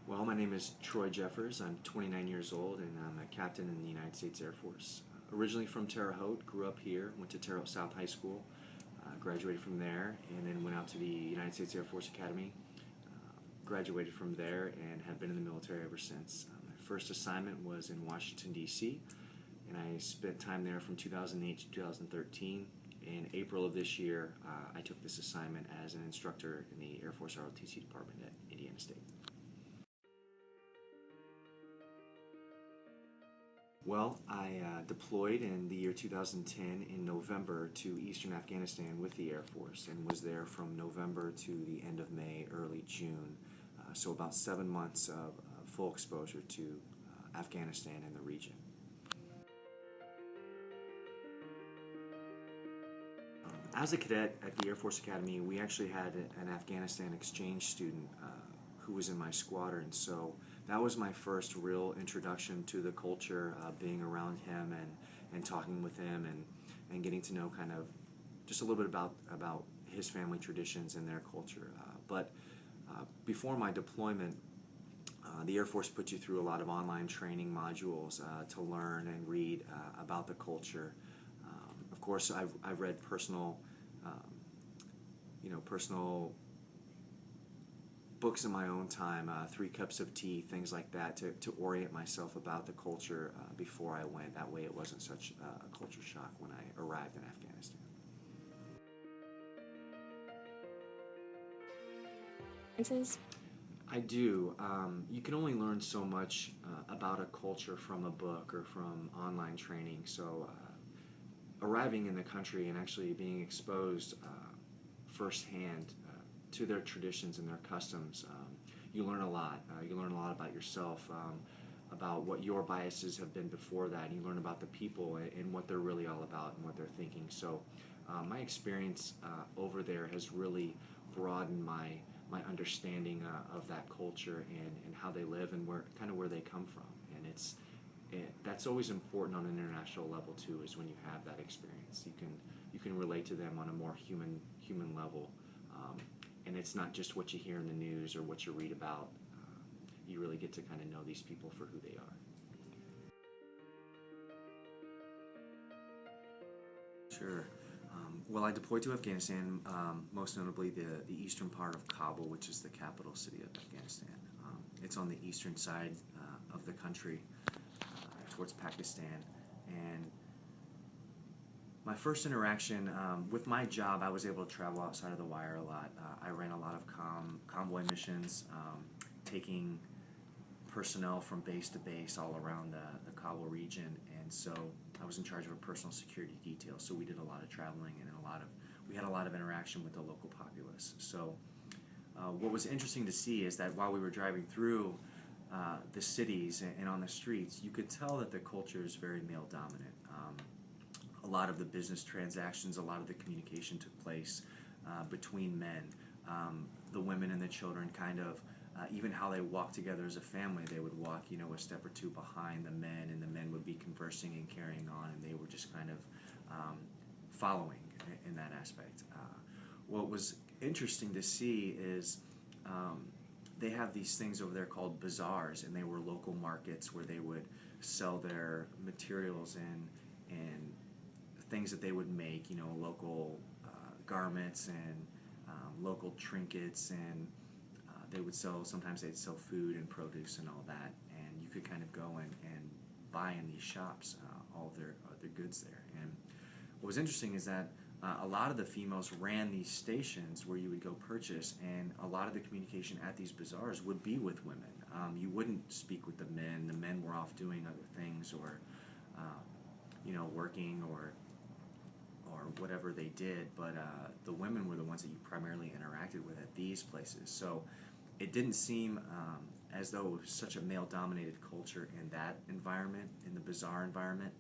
Well, my name is Troy Jeffers. I'm 29 years old and I'm a captain in the United States Air Force. Originally from Terre Haute, grew up here, went to Terre Haute South High School, graduated from there, and then went out to the United States Air Force Academy. Graduated from there and have been in the military ever since. My first assignment was in Washington, D.C., and I spent time there from 2008 to 2013. In April of this year, I took this assignment as an instructor in the Air Force ROTC department at Indiana State. Well, I deployed in the year 2010 in November to eastern Afghanistan with the Air Force and was there from November to the end of May, early June. So about 7 months of full exposure to Afghanistan and the region. As a cadet at the Air Force Academy, we actually had an Afghanistan exchange student who was in my squadron, so that was my first real introduction to the culture, being around him and talking with him and getting to know kind of just a little bit about his family traditions and their culture. But before my deployment, the Air Force put you through a lot of online training modules to learn and read about the culture. Of course, I've read personal books in my own time, 3 Cups of Tea, things like that, to orient myself about the culture before I went. That way it wasn't such a culture shock when I arrived in Afghanistan. I do. You can only learn so much about a culture from a book or from online training, so arriving in the country and actually being exposed firsthand to their traditions and their customs, you learn a lot. You learn a lot about yourself, about what your biases have been before that, and you learn about the people and what they're really all about and what they're thinking. So my experience over there has really broadened my understanding of that culture and how they live and where they come from. And that's always important on an international level too, is when you have that experience. You can relate to them on a more human level. And it's not just what you hear in the news or what you read about. You really get to kind of know these people for who they are. Sure. Well, I deployed to Afghanistan, most notably the eastern part of Kabul, which is the capital city of Afghanistan. It's on the eastern side of the country, towards Pakistan. And my first interaction with my job, I was able to travel outside of the wire a lot. I ran a lot of convoy missions, taking personnel from base to base all around the Kabul region, and so I was in charge of a personal security detail. So we did a lot of traveling and we had a lot of interaction with the local populace. So what was interesting to see is that while we were driving through the cities and on the streets, you could tell that the culture is very male dominant. A lot of the business transactions, a lot of the communication took place between men. The women and the children even how they walked together as a family, they would walk, a step or two behind the men, and the men would be conversing and carrying on, and they were just kind of following in that aspect. What was interesting to see is they have these things over there called bazaars, and they were local markets where they would sell their materials and things that they would make, local garments and local trinkets, and sometimes they'd sell food and produce and all that, and you could kind of go and buy in these shops all of their goods there. And what was interesting is that a lot of the females ran these stations where you would go purchase, and a lot of the communication at these bazaars would be with women. You wouldn't speak with the men. The men were off doing other things, or working or whatever they did, but the women were the ones that you primarily interacted with at these places. So it didn't seem as though it was such a male-dominated culture in that environment, in the bazaar environment.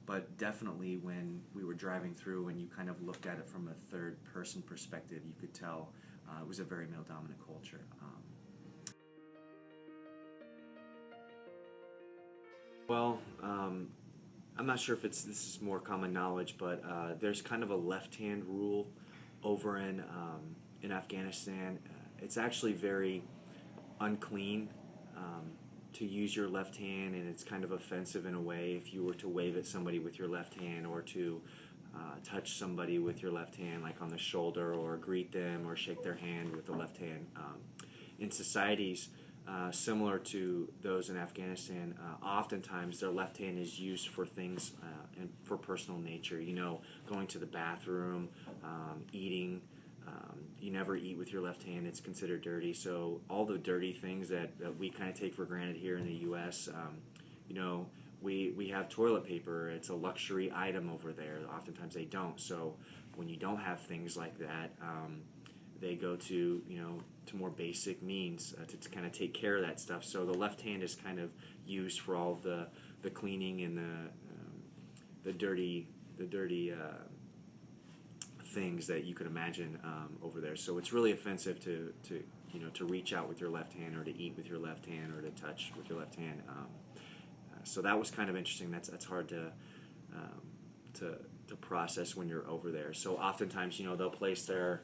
But definitely when we were driving through and you kind of looked at it from a third-person perspective, you could tell it was a very male-dominant culture. Well, I'm not sure if this is more common knowledge, but there's kind of a left-hand rule over in Afghanistan. It's actually very unclean to use your left hand, and it's kind of offensive in a way if you were to wave at somebody with your left hand, or to touch somebody with your left hand, like on the shoulder, or greet them or shake their hand with the left hand. In societies similar to those in Afghanistan, oftentimes their left hand is used for things and for personal nature. You know, going to the bathroom, eating. You never eat with your left hand; it's considered dirty. So all the dirty things that we kind of take for granted here in the U.S. You know, we have toilet paper. It's a luxury item over there. Oftentimes they don't. So when you don't have things like that, they go to, you know, to more basic means to kind of take care of that stuff. So the left hand is kind of used for all of the cleaning and the dirty things that you could imagine over there. So it's really offensive to you know, to reach out with your left hand, or to eat with your left hand, or to touch with your left hand. So that was kind of interesting. That's hard to process when you're over there. So oftentimes, you know, they'll place their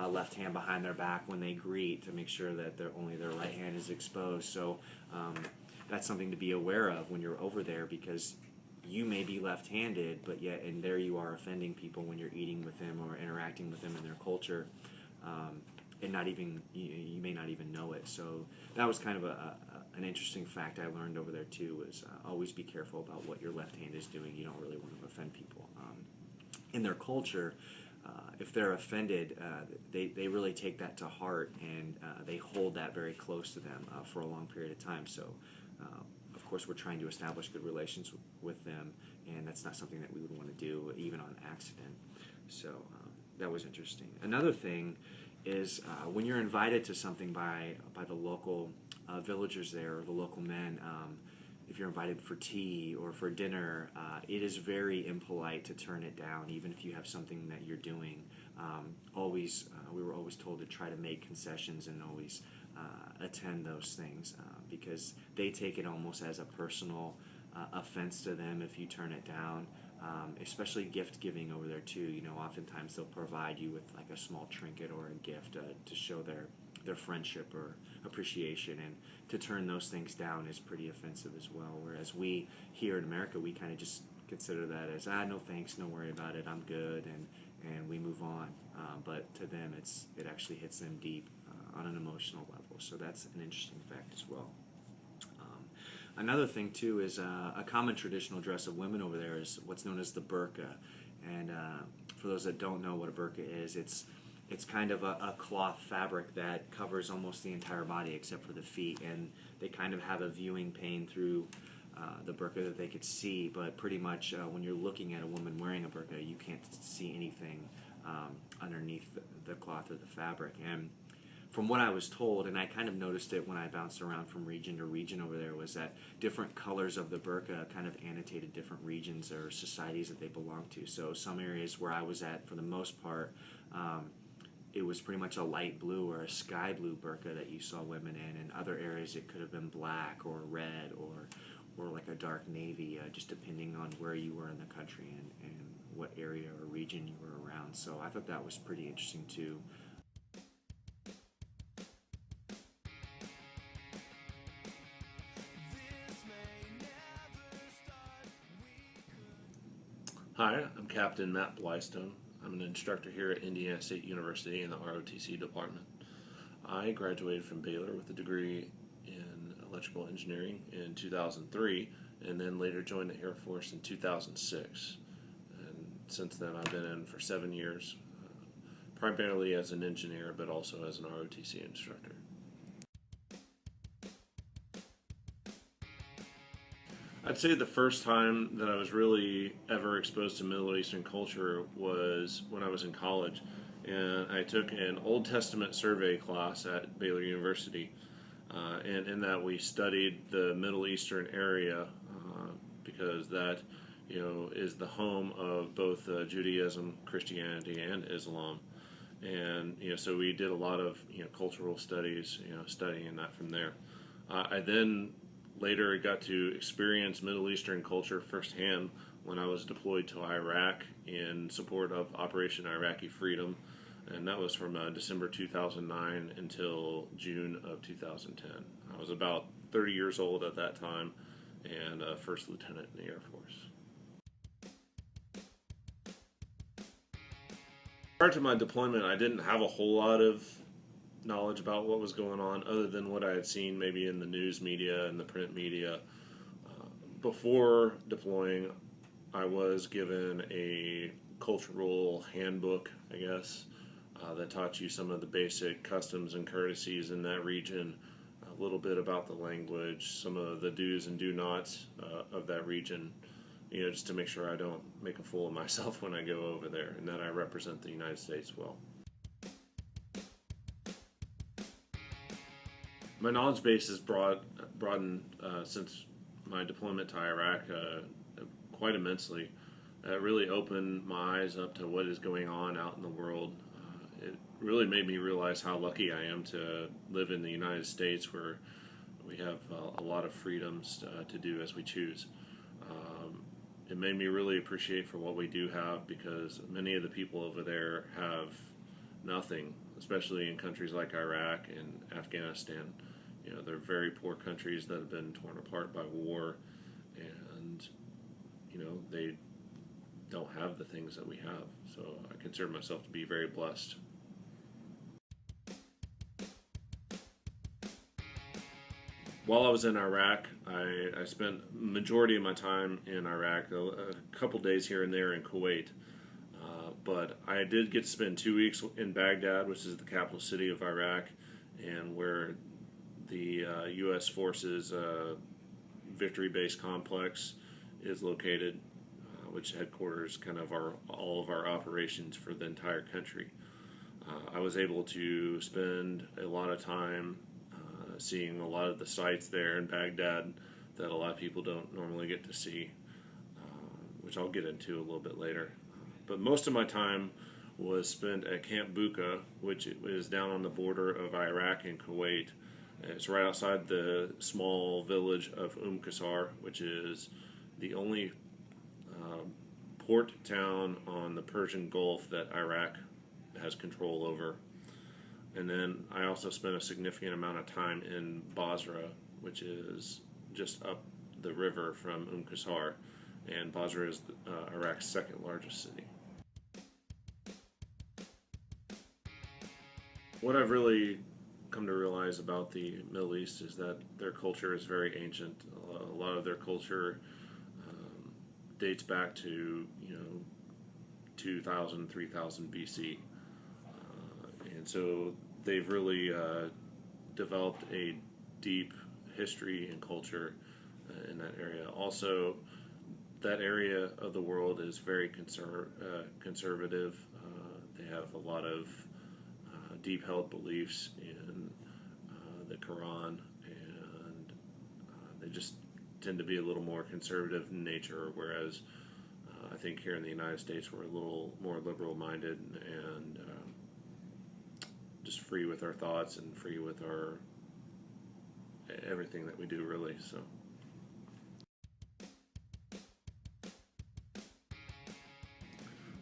left hand behind their back when they greet, to make sure that only their right hand is exposed. So that's something to be aware of when you're over there, because you may be left-handed, but yet, and there you are offending people when you're eating with them or interacting with them in their culture, and not even, you may not even know it. So that was kind of an interesting fact I learned over there too, was always be careful about what your left hand is doing. You don't really want to offend people. In their culture, if they're offended, they really take that to heart, and they hold that very close to them for a long period of time. So of course, we're trying to establish good relations with them, and that's not something that we would want to do even on accident. So that was interesting. Another thing is when you're invited to something by the local villagers there, or the local men, if you're invited for tea or for dinner, it is very impolite to turn it down, even if you have something that you're doing. We were always told to try to make concessions and always attend those things, because they take it almost as a personal offense to them if you turn it down. Especially gift giving over there too. You know, oftentimes they'll provide you with like a small trinket or a gift to show their friendship or appreciation, and to turn those things down is pretty offensive as well. Whereas we here in America, we kind of just consider that as, no thanks, don't worry about it, I'm good, and we move on. But to them, it actually hits them deep on an emotional level. So that's an interesting fact as well. Another thing too is a common traditional dress of women over there is what's known as the burqa. And for those that don't know what a burqa is, it's kind of a cloth fabric that covers almost the entire body except for the feet, and they kind of have a viewing pane through the burqa that they could see, but pretty much when you're looking at a woman wearing a burqa, you can't see anything underneath the cloth or the fabric. And from what I was told, and I kind of noticed it when I bounced around from region to region over there, was that different colors of the burqa kind of annotated different regions or societies that they belong to. So some areas where I was at, for the most part, it was pretty much a light blue or a sky blue burqa that you saw women in. In other areas, it could have been black or red or like a dark navy, just depending on where you were in the country and what area or region you were around. So I thought that was pretty interesting too. Hi, I'm Captain Matt Blystone. I'm an instructor here at Indiana State University in the ROTC department. I graduated from Baylor with a degree in electrical engineering in 2003, and then later joined the Air Force in 2006. And since then I've been in for 7 years, primarily as an engineer, but also as an ROTC instructor. I'd say the first time that I was really ever exposed to Middle Eastern culture was when I was in college, and I took an Old Testament survey class at Baylor University, and in that we studied the Middle Eastern area because that, you know, is the home of both Judaism, Christianity, and Islam, and so we did a lot of cultural studies, studying that from there. I then later got to experience Middle Eastern culture firsthand when I was deployed to Iraq in support of Operation Iraqi Freedom. and that was from December 2009 until June of 2010. I was about 30 years old at that time, and first lieutenant in the Air Force. Prior to my deployment, I didn't have a whole lot of knowledge about what was going on other than what I had seen maybe in the news media and the print media. Before deploying, I was given a cultural handbook, I guess, that taught you some of the basic customs and courtesies in that region, a little bit about the language, some of the do's and do nots of that region, just to make sure I don't make a fool of myself when I go over there and that I represent the United States well. My knowledge base has broadened since my deployment to Iraq quite immensely. It really opened my eyes up to what is going on out in the world. It really made me realize how lucky I am to live in the United States, where we have a lot of freedoms to do as we choose. It made me really appreciate for what we do have, because many of the people over there have nothing, especially in countries like Iraq and Afghanistan. They're very poor countries that have been torn apart by war, and they don't have the things that we have. So I consider myself to be very blessed. While I was in Iraq, I spent majority of my time in Iraq, a couple days here and there in Kuwait. But I did get to spend 2 weeks in Baghdad, which is the capital city of Iraq, and where the U.S. Forces Victory Base Complex is located, which headquarters kind of all of our operations for the entire country. I was able to spend a lot of time seeing a lot of the sites there in Baghdad that a lot of people don't normally get to see, which I'll get into a little bit later. But most of my time was spent at Camp Bucca, which is down on the border of Iraq and Kuwait. It's right outside the small village of Qasr, which is the only port town on the Persian Gulf that Iraq has control over. And then I also spent a significant amount of time in Basra, which is just up the river from Qasr, and Basra is Iraq's second largest city. What I've really come to realize about the Middle East is that their culture is very ancient. A lot of their culture dates back to 2000, 3000 BC, and so they've really developed a deep history and culture in that area. Also, that area of the world is very conservative. They have a lot of deep-held beliefs in the Quran, and they just tend to be a little more conservative in nature, whereas I think here in the United States we're a little more liberal-minded and just free with our thoughts and free with our everything that we do, really. So.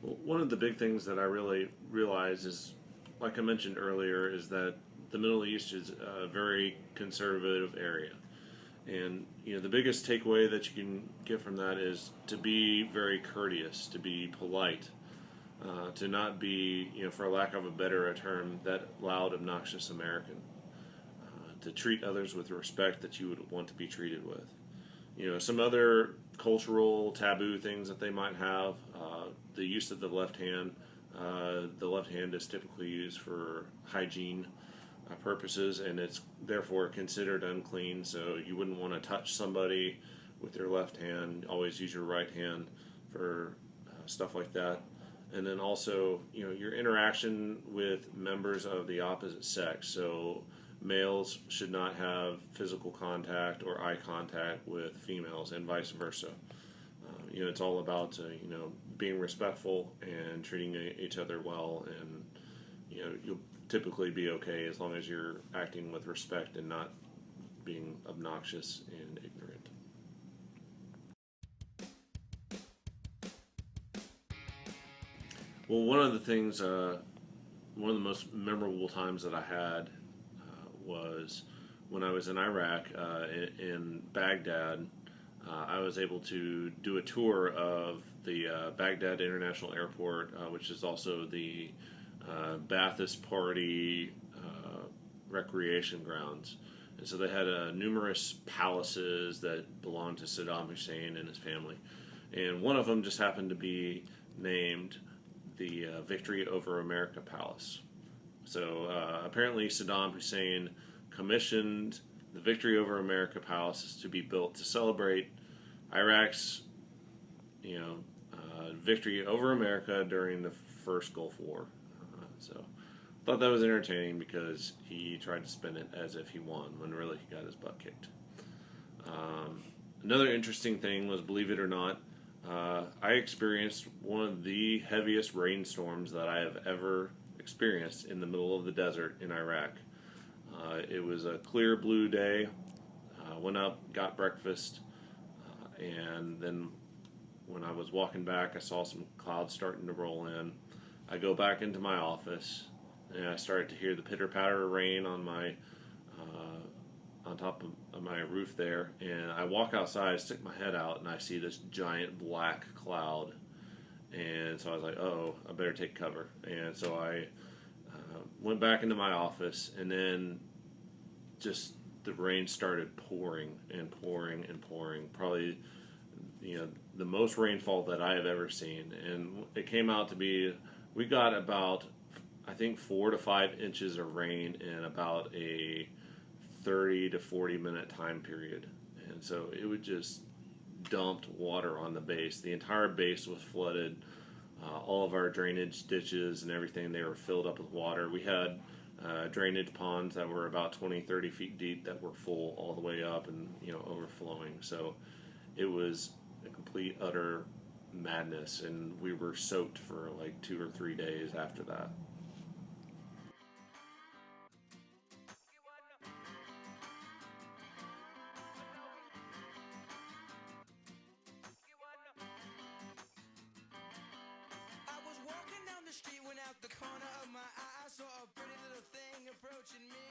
Well, one of the big things that I really realize is, like I mentioned earlier, is that the Middle East is a very conservative area. And the biggest takeaway that you can get from that is to be very courteous, to be polite, to not be, for lack of a better term, that loud, obnoxious American, to treat others with the respect that you would want to be treated with. Some other cultural taboo things that they might have, the use of the left hand. The left hand is typically used for hygiene purposes, and it's therefore considered unclean, so you wouldn't want to touch somebody with your left hand. Always use your right hand for stuff like that. And then also, your interaction with members of the opposite sex. So males should not have physical contact or eye contact with females, and vice versa. It's all about being respectful and treating each other well, and you'll typically be okay as long as you're acting with respect and not being obnoxious and ignorant. Well, one of the things one of the most memorable times that I had was when I was in Iraq, in Baghdad. I was able to do a tour of the Baghdad International Airport, which is also the Ba'athist Party recreation grounds. And so they had numerous palaces that belonged to Saddam Hussein and his family. And one of them just happened to be named the Victory Over America Palace. So apparently Saddam Hussein commissioned the Victory Over America Palace to be built to celebrate Iraq's, victory over America during the first Gulf War. So I thought that was entertaining because he tried to spin it as if he won when really he got his butt kicked. Another interesting thing was, believe it or not, I experienced one of the heaviest rainstorms that I have ever experienced in the middle of the desert in Iraq. It was a clear blue day. Went up, got breakfast, and then when I was walking back, I saw some clouds starting to roll in. I go back into my office, and I started to hear the pitter patter of rain on my on top of my roof there. And I walk outside, stick my head out, and I see this giant black cloud. And so I was like, "Oh, I better take cover." And so I went back into my office, and then just the rain started pouring and pouring and pouring. Probably, the most rainfall that I have ever seen. And it came out to be, we got about, I think, 4 to 5 inches of rain in about a 30 to 40 minute time period. And so it would just dumped water on the base. The entire base was flooded. All of our drainage ditches and everything, they were filled up with water. We had drainage ponds that were about 20, 30 feet deep that were full all the way up and, overflowing. So it was a complete, utter madness, and we were soaked for like 2 or 3 days after that. I was walking down the street when out the corner of my eye I saw a pretty little thing approaching me.